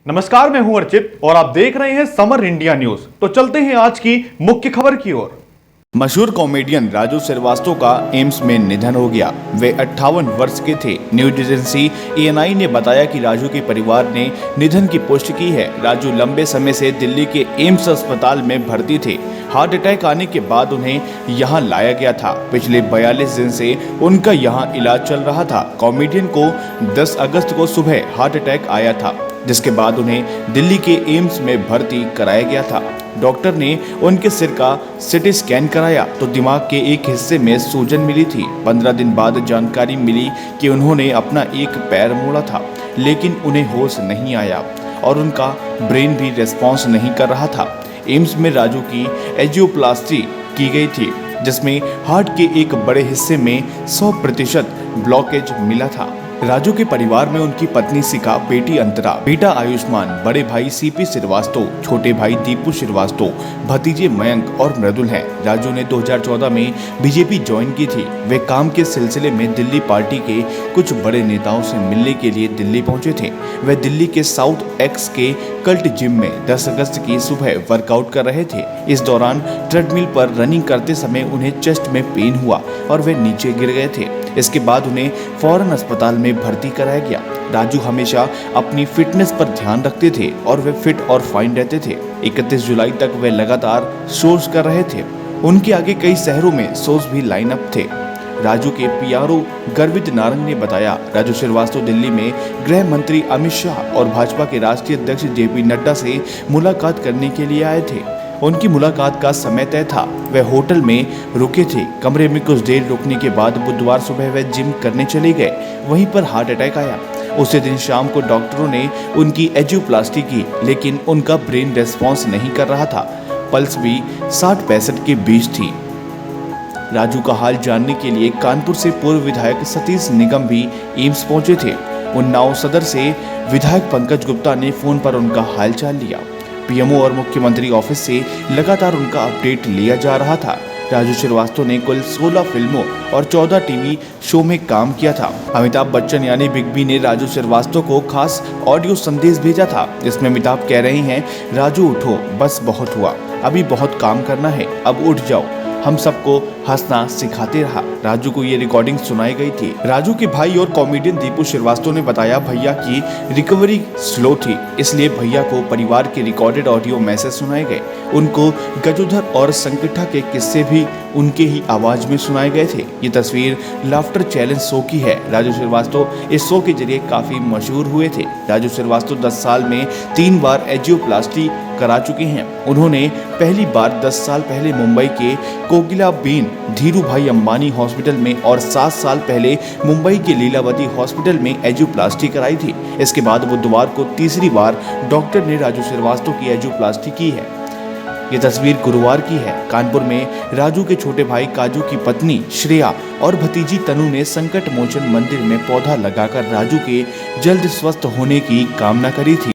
नमस्कार, मैं हूं अर्चित और आप देख रहे हैं समर इंडिया न्यूज। तो चलते हैं आज की मुख्य खबर की ओर। मशहूर कॉमेडियन राजू श्रीवास्तव का एम्स में निधन हो गया। वे 58 वर्ष के थे। न्यूज एजेंसी ANI ने बताया कि राजू के परिवार ने निधन की पुष्टि की है। राजू लंबे समय से दिल्ली के एम्स अस्पताल में भर्ती थे। हार्ट अटैक आने के बाद उन्हें यहां लाया गया था। पिछले 42 दिन से उनका यहां इलाज चल रहा था। कॉमेडियन को 10 अगस्त को सुबह हार्ट अटैक आया था, जिसके बाद उन्हें दिल्ली के एम्स में भर्ती कराया गया था। डॉक्टर ने उनके सिर का CT स्कैन कराया तो दिमाग के एक हिस्से में सूजन मिली थी। 15 दिन बाद जानकारी मिली कि उन्होंने अपना एक पैर मोड़ा था, लेकिन उन्हें होश नहीं आया और उनका ब्रेन भी रिस्पॉन्स नहीं कर रहा था। एम्स में राजू की एंजियोप्लास्टी की गई थी, जिसमें हार्ट के एक बड़े हिस्से में 100% ब्लॉकेज मिला था। राजू के परिवार में उनकी पत्नी शिखा, बेटी अंतरा, बेटा आयुष्मान, बड़े भाई CP श्रीवास्तव, छोटे भाई दीपू श्रीवास्तव, भतीजे मयंक और मृदुल हैं। राजू ने 2014 में BJP ज्वाइन की थी। वे काम के सिलसिले में दिल्ली पार्टी के कुछ बड़े नेताओं से मिलने के लिए दिल्ली पहुंचे थे। वे दिल्ली के साउथ एक्स के कल्ट जिम में 10 अगस्त की सुबह वर्कआउट कर रहे थे। इस दौरान ट्रेडमिल पर रनिंग करते समय उन्हें चेस्ट में पेन हुआ और वे नीचे गिर गए थे। इसके बाद उन्हें फौरन अस्पताल में भर्ती कराया गया। राजू हमेशा अपनी फिटनेस पर ध्यान रखते थे और वे फिट और फाइन रहते थे। 31 जुलाई तक वे लगातार शोज कर रहे थे। उनके आगे कई शहरों में शोज भी लाइन अप थे। राजू के PRO गर्वित नारंग ने बताया, राजू श्रीवास्तव दिल्ली में गृह मंत्री अमित शाह और भाजपा के राष्ट्रीय अध्यक्ष JP नड्डा से मुलाकात करने के लिए आए थे। उनकी मुलाकात का समय तय था। वे होटल में रुके थे। कमरे में कुछ देर रुकने के बाद बुधवार सुबह वे जिम करने चले गए। वहीं पर हार्ट अटैक आया। उसी दिन शाम को डॉक्टरों ने उनकी एंजियोप्लास्टी की, लेकिन उनका ब्रेन रेस्पॉन्स नहीं कर रहा था। पल्स भी 60-65 के बीच थी। राजू का हाल जानने के लिए कानपुर से पूर्व विधायक सतीश निगम भी एम्स पहुंचे थे। उन्नाव सदर से विधायक पंकज गुप्ता ने फोन पर उनका हालचाल लिया। PMO और मुख्यमंत्री ऑफिस से लगातार उनका अपडेट लिया जा रहा था। राजू श्रीवास्तव ने कुल 16 फिल्मों और 14 टीवी शो में काम किया था। अमिताभ बच्चन यानी बिग बी ने राजू श्रीवास्तव को खास ऑडियो संदेश भेजा था, जिसमें अमिताभ कह रहे हैं, राजू उठो, बस बहुत हुआ, अभी बहुत काम करना है, अब उठ जाओ, हम सबको हंसना सिखाते रहा। राजू को ये रिकॉर्डिंग सुनाई गई थी। राजू के भाई और कॉमेडियन दीपू श्रीवास्तव ने बताया, भैया की रिकवरी स्लो थी, इसलिए भैया को परिवार के रिकॉर्डेड ऑडियो मैसेज सुनाए गए। उनको गजोधर और संकटा के किस्से भी उनके ही आवाज में सुनाए गए थे। ये तस्वीर लाफ्टर चैलेंज शो की है। राजू श्रीवास्तव इस शो के जरिए काफी मशहूर हुए थे। राजू श्रीवास्तव 10 साल में 3 बार एंजियोप्लास्टी करा चुके हैं। उन्होंने पहली बार 10 साल पहले मुंबई के कोकिलाबेन धीरू भाई अंबानी हॉस्पिटल में और 7 साल पहले मुंबई के लीलावती हॉस्पिटल में एंजियोप्लास्टी कराई थी। इसके बाद बुधवार को तीसरी बार डॉक्टर ने राजू श्रीवास्तव की एंजियोप्लास्टी की है। ये तस्वीर गुरुवार की है। कानपुर में राजू के छोटे भाई काजू की पत्नी श्रेया और भतीजी तनु ने संकट मोचन मंदिर में पौधा लगाकर राजू के जल्द स्वस्थ होने की कामना करी थी।